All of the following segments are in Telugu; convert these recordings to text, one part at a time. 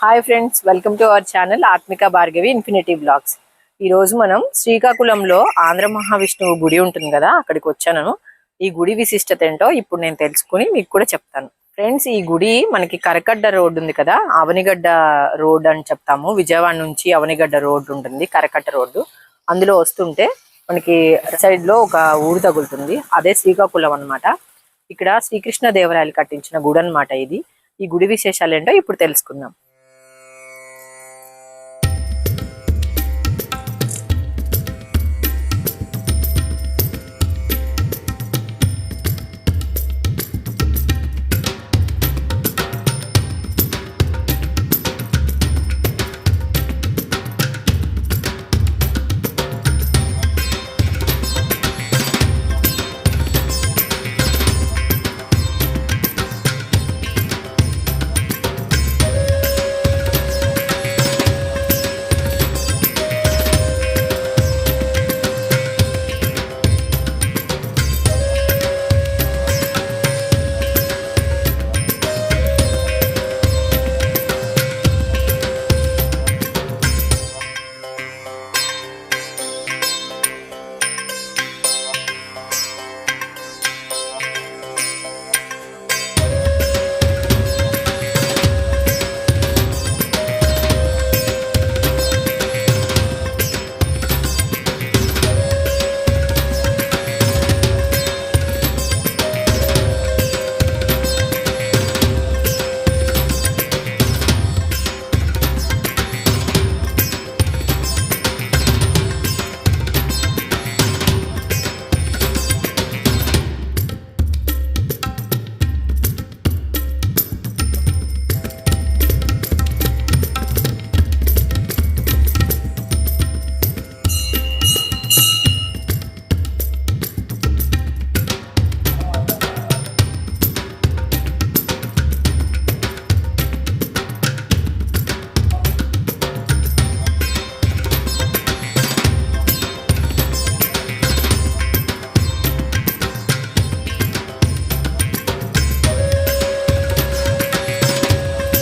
Hi friends, welcome to our channel ఆత్మిక భార్గవి ఇన్ఫినిటీ బ్లాగ్స్. ఈ రోజు మనం శ్రీకాకుళంలో ఆంధ్ర మహావిష్ణువు గుడి ఉంటుంది కదా, అక్కడికి వచ్చాను. ఈ గుడి విశిష్టత ఏంటో ఇప్పుడు నేను తెలుసుకుని మీకు కూడా చెప్తాను. ఫ్రెండ్స్, ఈ గుడి మనకి కరకడ్డ రోడ్ ఉంది కదా, అవనిగడ్డ రోడ్ అని చెప్తాము. విజయవాడ నుంచి అవనిగడ్డ రోడ్ ఉంటుంది, కరకట్ట రోడ్డు. అందులో వస్తుంటే మనకి సైడ్ లో ఒక ఊరు తగులుతుంది, అదే శ్రీకాకుళం అన్నమాట. ఇక్కడ శ్రీకృష్ణ దేవరాయలు కట్టించిన గుడి అన్నమాట ఇది. ఈ గుడి విశేషాలు ఏంటో ఇప్పుడు తెలుసుకుందాం.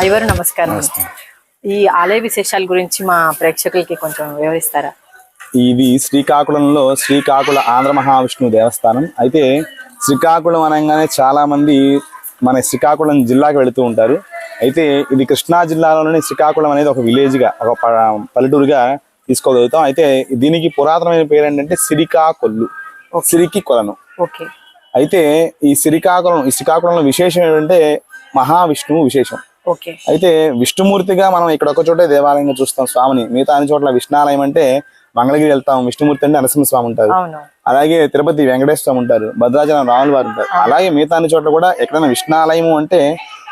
అయ్యవారు నమస్కారం. ఈ ఆలయ విశేషాల గురించి మా ప్రేక్షకులకి కొంచెం వివరిస్తారా? ఇది శ్రీకాకుళంలో శ్రీకాకుళ ఆంధ్ర మహావిష్ణువు దేవస్థానం. అయితే శ్రీకాకుళం అనగానే చాలా మంది మన శ్రీకాకుళం జిల్లాకి వెళుతూ ఉంటారు. అయితే ఇది కృష్ణా జిల్లాలోని శ్రీకాకుళం అనేది ఒక విలేజ్ గా, ఒక పల్లెటూరుగా తీసుకోగలుగుతాం. అయితే దీనికి పురాతనమైన పేరు ఏంటంటే సిరికాకొల్లు, సిరికి కొలను. అయితే ఈ శ్రీకాకుళంలో విశేషం ఏంటంటే మహావిష్ణువు విశేషం. అయితే విష్ణుమూర్తిగా మనం ఇక్కడ ఒక చోటే దేవాలయంగా చూస్తాం స్వామిని. మిగతా అన్ని చోట్ల విష్ణాలయం అంటే మంగళగిరి వెళ్తాం, విష్ణుమూర్తి అంటే నరసింహస్వామి ఉంటారు. అలాగే తిరుపతి వెంకటేశ్వర స్వామి ఉంటారు, భద్రాచలం రాముల వారు ఉంటారు. అలాగే మిగతా అన్ని చోట్ల కూడా ఎక్కడైనా విష్ణాలయము అంటే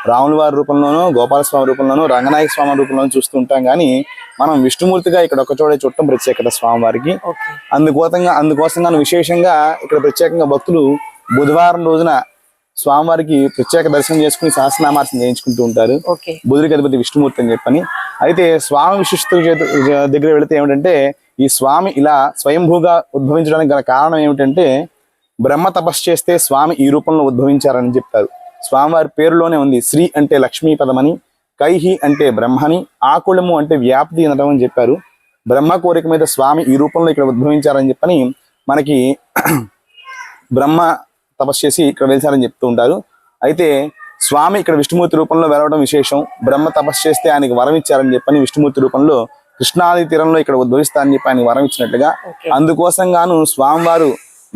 రాముల వారి రూపంలోనూ, గోపాలస్వామి రూపంలోనూ, రంగనాయక స్వామి రూపంలోనూ చూస్తూ ఉంటాం. కానీ మనం విష్ణుమూర్తిగా ఇక్కడ ఒక చోటే చుట్టం ప్రత్యేకత స్వామి వారికి. అందుకోసంగా విశేషంగా ఇక్కడ ప్రత్యేకంగా భక్తులు బుధవారం రోజున స్వామివారికి ప్రత్యేక దర్శనం చేసుకుని సహస్రనామార్చన చేయించుకుంటూ ఉంటారు. బుధుడికి అధిపతి విష్ణుమూర్తి అని చెప్పని. అయితే స్వామి విశిష్ట దగ్గర వెళితే ఏమిటంటే, ఈ స్వామి ఇలా స్వయంభూగా ఉద్భవించడానికి గల కారణం ఏమిటంటే, బ్రహ్మ తపస్సు చేస్తే స్వామి ఈ రూపంలో ఉద్భవించారని చెప్తారు. స్వామివారి పేరులోనే ఉంది. శ్రీ అంటే లక్ష్మీపదమని, కైహి అంటే బ్రహ్మని, ఆకుళము అంటే వ్యాప్తి అనడం అని చెప్పారు. బ్రహ్మ కోరిక మీద స్వామి ఈ రూపంలో ఇక్కడ ఉద్భవించారని చెప్పని మనకి బ్రహ్మ తపస్సు చేసి ఇక్కడ వెలిసారని చెప్తూ ఉంటారు. అయితే స్వామి ఇక్కడ విష్ణుమూర్తి రూపంలో వెలవడం విశేషం. బ్రహ్మ తపస్సు చేస్తే ఆయనకి వరం ఇచ్చారని చెప్పని విష్ణుమూర్తి రూపంలో కృష్ణాది తీరంలో ఇక్కడ ఉద్భవిస్తారని చెప్పి ఆయన వరం ఇచ్చినట్లుగా, అందుకోసంగాను స్వామివారు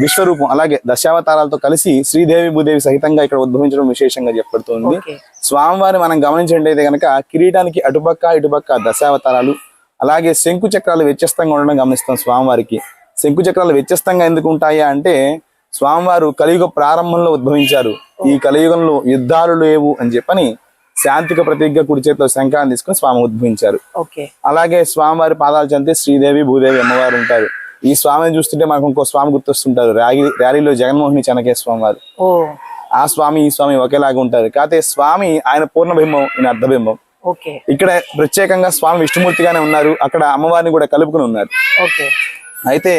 విశ్వరూపం అలాగే దశావతారాలతో కలిసి శ్రీదేవి భూదేవి సహితంగా ఇక్కడ ఉద్భవించడం విశేషంగా చెప్పబడుతుంది. స్వామివారిని మనం గమనించినట్టయితే కనుక కిరీటానికి ఇటుపక్క దశావతారాలు, అలాగే శంకు చక్రాలు వ్యత్యస్తంగా ఉండడం గమనిస్తాం. స్వామివారికి శంకు చక్రాలు వ్యత్యస్తంగా ఎందుకు ఉంటాయా అంటే, స్వామివారు కలియుగ ప్రారంభంలో ఉద్భవించారు. ఈ కలియుగంలో యుద్ధాలు లేవు అని చెప్పని శాంతిక ప్రతిజ్ఞ కుడి చేతిలో శంఖాన్ని తీసుకుని స్వామి ఉద్భవించారు. అలాగే స్వామివారి పాదాలు చెందితే శ్రీదేవి భూదేవి అమ్మవారు ఉంటారు. ఈ స్వామిని చూస్తుంటే మనకు ఇంకో స్వామి గుర్తొస్తుంటారు. ర్యాలీలో జగన్మోహిని చెనకే స్వామి వారు. ఆ స్వామి ఈ స్వామి ఒకేలాగా ఉంటారు. కాకపోతే స్వామి ఆయన పూర్ణబింబం, ఈయన అర్ధబింబం. ఇక్కడ ప్రత్యేకంగా స్వామి విష్ణుమూర్తిగానే ఉన్నారు, అక్కడ అమ్మవారిని కూడా కలుపుకుని ఉన్నారు. అయితే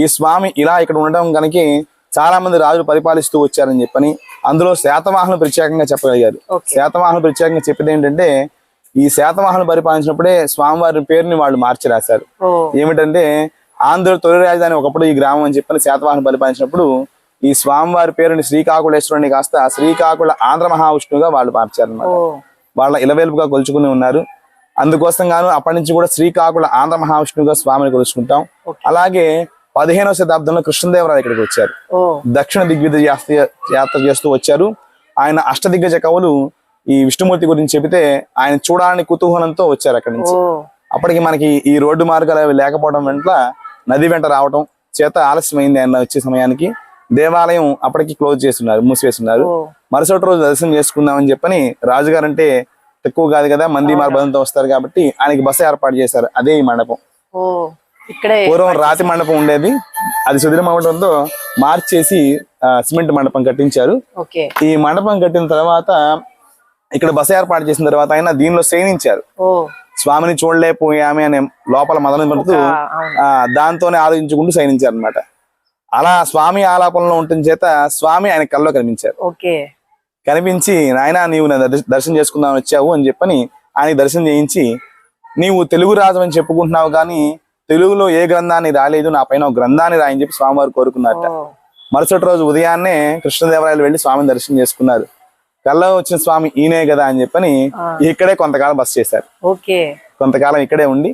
ఈ స్వామి ఇలా ఇక్కడ ఉండడం కనుక చాలా మంది రాజులు పరిపాలిస్తూ వచ్చారని చెప్పని అందులో శాతవాహనులు ప్రత్యేకంగా చెప్పగలిగారు. శాతవాహనులు ప్రత్యేకంగా చెప్పేది ఏంటంటే, ఈ శాతవాహనులు పరిపాలించినప్పుడే స్వామివారి పేరుని వాళ్ళు మార్చి రాశారు. ఓ ఏమిటంటే ఆంధ్ర తొలి రాజధాని ఒకప్పుడు ఈ గ్రామం అని చెప్పని శాతవాహనులు పరిపాలించినప్పుడు ఈ స్వామివారి పేరుని శ్రీకాకుళేశ్వరుని కాస్త శ్రీకాకుళ ఆంధ్ర మహావిష్ణువుగా వాళ్ళు మార్చారన్నమాట. ఓ వాళ్ళ ఇలవేలుపుగా కొలుచుకుని ఉన్నారు. అందుకోసం గాను అప్పటి నుంచి కూడా శ్రీకాకుళ ఆంధ్ర మహావిష్ణువుగా స్వామిని కొలుచుకుంటాం. అలాగే 15వ శతాబ్దంలో కృష్ణదేవరాయలు ఇక్కడికి వచ్చారు. ఓ దక్షిణ దిగ్విజయ యాత్ర చేస్తూ వచ్చారు. ఆయన అష్టదిగ్గజ కవులు ఈ విష్ణుమూర్తి గురించి చెబితే ఆయన చూడాలని కుతూహలంతో వచ్చారు అక్కడి నుంచి. ఓ అప్పటికి మనకి ఈ రోడ్డు మార్గాలు అవి లేకపోవడం వెంట నది వెంట రావడం చేత ఆలస్యమైంది ఆయన వచ్చే సమయానికి. దేవాలయం అప్పటికి క్లోజ్ చేస్తున్నారు, మూసివేస్తున్నారు. ఓ మరుసటి రోజు దర్శనం చేసుకుందామని చెప్పని రాజుగారు అంటే తక్కువ కాదు కదా, మంది మార్బంధంతో వస్తారు కాబట్టి ఆయనకి బస ఏర్పాటు చేశారు. అదే ఈ మండపం. ఓ ఇక్కడే పూర్వం రాతి మండపం ఉండేది, అది సుదీర్ఘం అవడంతో మార్చేసి సిమెంట్ మండపం కట్టించారు. ఓకే ఈ మండపం కట్టిన తర్వాత ఇక్కడ బస ఏర్పాటు చేసిన తర్వాత ఆయన దీనిలో శయనించారు. ఓ స్వామిని చూడలేకపోయామే అనే లోపల మదన పడుతూ దాంతోనే ఆలోచించుకుంటూ శయనించారు అనమాట. అలా స్వామి ఆలాపనలో ఉండటం చేత స్వామి ఆయన కల్లో కనిపించారు. ఓకే కనిపించి నాయన నీవు నా దర్శనం చేసుకుందామని వచ్చావు అని చెప్పని ఆయనకి దర్శనం చేయించి, నీవు తెలుగు రాజు అని చెప్పుకుంటున్నావు కానీ తెలుగులో ఏ గ్రంథాన్ని రాలేదు, నా పైన ఒక గ్రంథాన్ని రాయని చెప్పి స్వామివారు కోరుకున్నారట. మరుసటి రోజు ఉదయాన్నే కృష్ణదేవరాయలు వెళ్లి స్వామిని దర్శనం చేసుకున్నారు. కల్లో వచ్చిన స్వామి ఈయనే కదా అని చెప్పని ఇక్కడే కొంతకాలం బస చేశారు. ఓకే కొంతకాలం ఇక్కడే ఉండి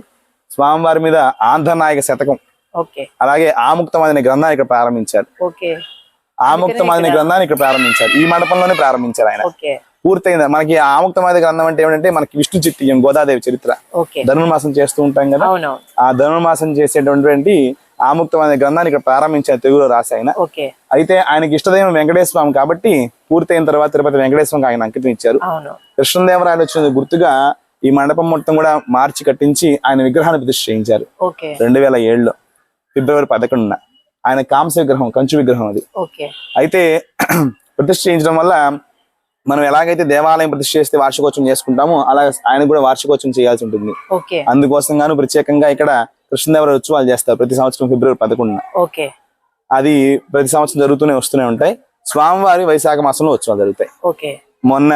స్వామివారి మీద ఆంధ్రనాయక శతకం ఓకే అలాగే ఆముక్తమాదిని గ్రంథాన్ని ఇక్కడ ప్రారంభించారు. ఓకే ఆముక్తమాదిని గ్రంథాన్ని ఇక్కడ ప్రారంభించారు. ఈ మండపంలోనే ప్రారంభించారు ఆయన. ఓకే పూర్తయింది. మనకి ఆముక్తమాది గ్రంథం అంటే ఏమిటంటే మనకి విష్ణు చిత్యం గోదాదేవి చరిత్ర ఓకే ధనుర్మాసం చేస్తూ ఉంటాం కదా, అవునవును ఆ ధనుర్మాసం చేసేటువంటి ఆముక్తమాది గ్రంథాన్ని ఇక్కడ ప్రారంభించారు, తెలుగులో రాసి ఆయన. ఓకే అయితే ఆయనకి ఇష్టదైవం వెంకటేశ్వర స్వామి కాబట్టి పూర్తయిన తర్వాత తిరుపతి వెంకటేశ్వర స్వామికి ఆయన అంకితం ఇచ్చారు. అవును కృష్ణదేవరాయలు వచ్చిన గుర్తుగా ఈ మండపం మొత్తం కూడా మార్చి కట్టించి ఆయన విగ్రహాన్ని ప్రతిష్ఠ చేయించారు. ఓకే 2007లో ఫిబ్రవరి 11న ఆయన కాంస్య విగ్రహం, కంచు విగ్రహం అది. ఓకే అయితే ప్రతిష్ఠ చేయించడం వల్ల మనం ఎలాగైతే దేవాలయం ప్రతిష్ఠ చేస్తే వార్షికోత్సవం చేసుకుంటామో అలా ఆయన కూడా వార్షికోత్సవం చేయాల్సి ఉంటుంది. ఓకే అందుకోసం గాను ప్రత్యేకంగా ఇక్కడ కృష్ణదేవరాయ ఉత్సవాలు చేస్తారు ప్రతి సంవత్సరం ఫిబ్రవరి 11న. ఓకే అది ప్రతి సంవత్సరం వస్తూనే ఉంటాయి. స్వామివారి వైశాఖ మాసంలో ఉత్సవాలు జరుగుతాయి. ఓకే మొన్న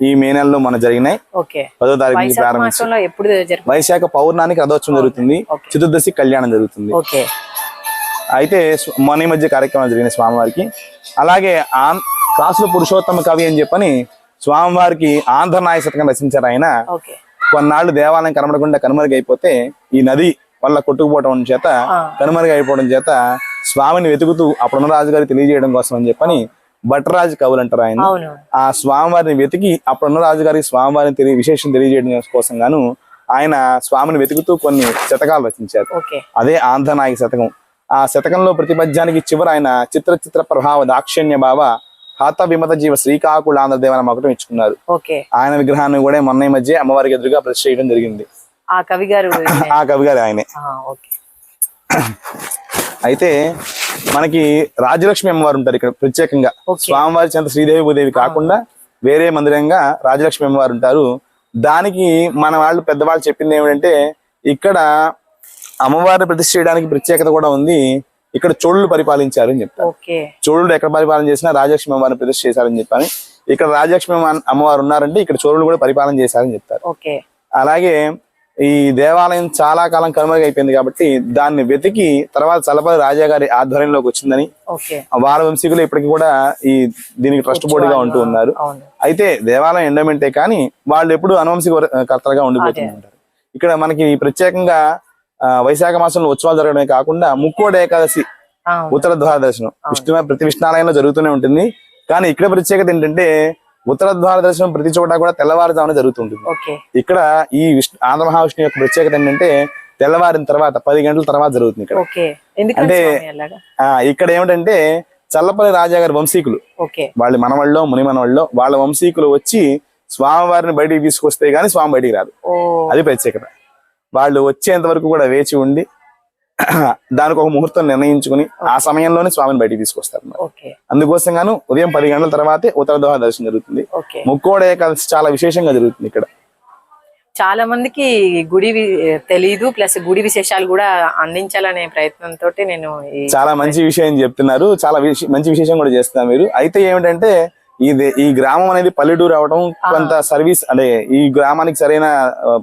ఈ మే నెలలో మొన్న జరిగినాయి. ఓకే 10వ తారీఖు నుంచి వైశాఖ ప్రారంభించి మాసంలో ఎప్పుడు జరుగుతుంది? వైశాఖ పౌర్ణానికి రథోత్సవం జరుగుతుంది, ఓకే. చతుర్దశి కళ్యాణం జరుగుతుంది. ఓకే అయితే మొన్న ఈ మధ్య కార్యక్రమాలు జరిగినాయి స్వామివారికి. అలాగే కాసుల పురుషోత్తమ కవి అని చెప్పని స్వామివారికి ఆంధ్రనాయ శతకం రచించారు ఆయన. ఓకే కొన్నాళ్ళు దేవాలయం కనబడకుండా కనుమరుగైపోతే ఈ నది వల్ల కొట్టుకుపోవడం చేత కనుమరుగైపోవడం చేత స్వామిని వెతుకుతూ అప్పుడున్న రాజుగారికి తెలియజేయడం కోసం అని చెప్పని భట్టరాజు కవులు అంటారు ఆయన. అవును ఆ స్వామివారిని వెతికి అప్పుడున్న రాజుగారికి స్వామివారిని విశేషం తెలియజేయడం కోసం గాను ఆయన స్వామిని వెతుకుతూ కొన్ని శతకాలు రచించారు. ఓకే అదే ఆంధ్రనాయక శతకం. ఆ శతకంలో ప్రతి పద్యానికి చివర ఆయన చిత్ర ప్రభావ దాక్షిణ్య భావ హాత విమత జీవ శ్రీకాకుళ ఆంధ్రదేవన మకటం ఇచ్చుకున్నారు. ఓకే ఆయన విగ్రహాన్ని కూడా మొన్న ఈ మధ్య అమ్మవారికి ఎదురుగా ప్రతిష్ఠ చేయడం జరిగింది. ఆ కవి గారు ఆ కవి గారు ఆయనే. ఓకే అయితే మనకి రాజలక్ష్మి అమ్మవారు ఉంటారు ఇక్కడ ప్రత్యేకంగా. స్వామివారి చెంత శ్రీదేవి భూదేవి కాకుండా వేరే మందిరంగా రాజలక్ష్మి అమ్మవారు ఉంటారు. దానికి మన వాళ్ళు పెద్దవాళ్ళు చెప్పింది ఏమిటంటే ఇక్కడ అమ్మవారిని ప్రతిష్ఠ చేయడానికి ప్రత్యేకత కూడా ఉంది. ఇక్కడ చోళులు పరిపాలించారు అని చెప్తారు. ఓకే చోళులు ఎక్కడ పరిపాలన చేసినా రాజలక్ష్మి అమ్మవారిని ప్రతిష్ఠ చేశారని చెప్పాను. ఇక్కడ రాజలక్ష్మి అమ్మవారు ఉన్నారంటే ఇక్కడ చోళులు కూడా పరిపాలన చేశారని చెప్తారు. ఓకే అలాగే ఈ దేవాలయం చాలా కాలం కనుమరుగైపోయింది కాబట్టి దాన్ని వెతికి తర్వాత చలపతి రాజా గారి ఆధ్వర్యంలోకి వచ్చిందని ఓకే వారి వంశీకులు ఇప్పటికి కూడా ఈ దీనికి ట్రస్ట్ బోర్డుగా ఉంటూ ఉన్నారు. అవును అయితే దేవాలయం ఎండోమెంటే కానీ వాళ్ళు ఎప్పుడు అనువంశిక కర్తలుగా ఉండిపోతుంటారు. ఇక్కడ మనకి ప్రత్యేకంగా వైశాఖ మాసంలో ఉత్సవాలు జరగడమే కాకుండా ముక్కోటి ఏకాదశి ఉత్తర ద్వార దర్శనం ప్రతి విష్ణాలయంలో జరుగుతూనే ఉంటుంది. కానీ ఇక్కడ ప్రత్యేకత ఏంటంటే ఉత్తర ద్వార దర్శనం ప్రతి చోట కూడా తెల్లవారుజామున జరుగుతుంటుంది. ఇక్కడ ఈ ఆంధ్ర మహావిష్ణు యొక్క ప్రత్యేకత ఏంటంటే తెల్లవారిన తర్వాత 10 గంటల తర్వాత జరుగుతుంది ఇక్కడ. అంటే ఇక్కడ ఏమిటంటే చల్లపల్లి రాజా గారి వంశీకులు, వాళ్ళ మనవాళ్ళలో ముని మనవాళ్ళలో వాళ్ళ వంశీకులు వచ్చి స్వామివారిని బయటికి తీసుకొస్తే గానీ స్వామి బయటికి రాదు. అది ప్రత్యేకత. వాళ్ళు వచ్చేంత వరకు కూడా వేచి ఉండి దానికి ఒక ముహూర్తం నిర్ణయించుకుని ఆ సమయంలోనే స్వామిని బయటికి తీసుకొస్తారు. అందుకోసం గాను ఉదయం 10 గంటల తర్వాతే ఉత్తర ద్వార దర్శనం జరుగుతుంది. ముక్కోడి ఏకాదశి చాలా విశేషంగా జరుగుతుంది ఇక్కడ. చాలా మందికి గుడి తెలీదు, ప్లస్ గుడి విశేషాలు కూడా అందించాలనే ప్రయత్నంతో నేను చాలా మంచి విషయం చెప్తున్నారు. చాలా మంచి విశేషం కూడా చేస్తున్నారు మీరు. అయితే ఏమిటంటే ఈ గ్రామం అనేది పల్లెటూరు అవడం, కొంత సర్వీస్ అంటే ఈ గ్రామానికి సరైన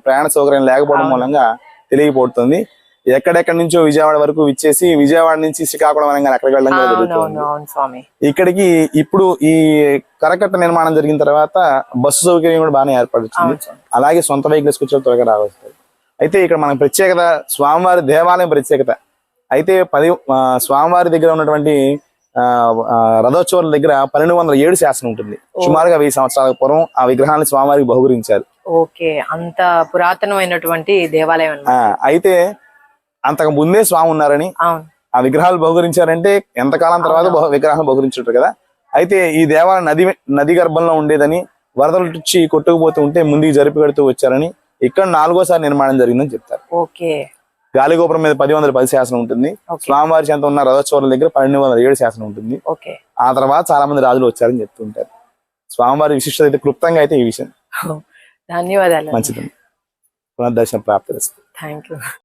ప్రయాణ సౌకర్యం లేకపోవడం మూలంగా తెలియకపోతుంది. ఎక్కడెక్కడి నుంచో విజయవాడ వరకు విచ్చేసి విజయవాడ నుంచి శ్రీకాకుళం అనగానే అక్కడికి వెళ్ళడం కూడా జరుగుతుంది. అవును స్వామి. ఇక్కడికి ఇప్పుడు ఈ కరకట్ట నిర్మాణం జరిగిన తర్వాత బస్సు సౌకర్యం కూడా బాగానే ఏర్పడుతుంది. అలాగే సొంత వెహికల్స్ కూర్చొని త్వరగా రావచ్చు. అయితే ఇక్కడ మన ప్రత్యేకత స్వామివారి దేవాలయం ప్రత్యేకత. అయితే స్వామివారి దగ్గర ఉన్నటువంటి రథోత్సవాల దగ్గర 1207 శాసనం ఉంటుంది. సుమారుగా 1000 సంవత్సరాల పూర్వం ఆ విగ్రహాన్ని స్వామివారికి బహుకరించారు. ఓకే, అంత పురాతనమైనటువంటి దేవాలయం. అయితే అంతకు ముందే స్వామి ఉన్నారని, ఆ విగ్రహాలు బహుకరించారంటే ఎంతకాలం తర్వాత విగ్రహాలు బహుకరించారు కదా. అయితే ఈ దేవాలయం నది గర్భంలో ఉండేదని, వరదలు వచ్చి కొట్టుకుపోతూ ఉంటే ముందుకు జరిపి కడుతూ వచ్చారని, ఇక్కడ 4వసారి నిర్మాణం జరిగిందని చెప్తారు. ఓకే. గాలిగోపురం మీద 1010 శాసనం ఉంటుంది. స్వామివారి చెంత ఉన్న రథోత్సవాల దగ్గర 1207 శాసనం ఉంటుంది. ఆ తర్వాత చాలా మంది రాజులు వచ్చారని చెప్తుంటారు. స్వామివారి విశిష్టత అయితే క్లుప్తంగా అయితే ఈ విషయం. ధన్యవాదాలు. మంచిది. పునర్దర్శన ప్రాప్తి. Thank you.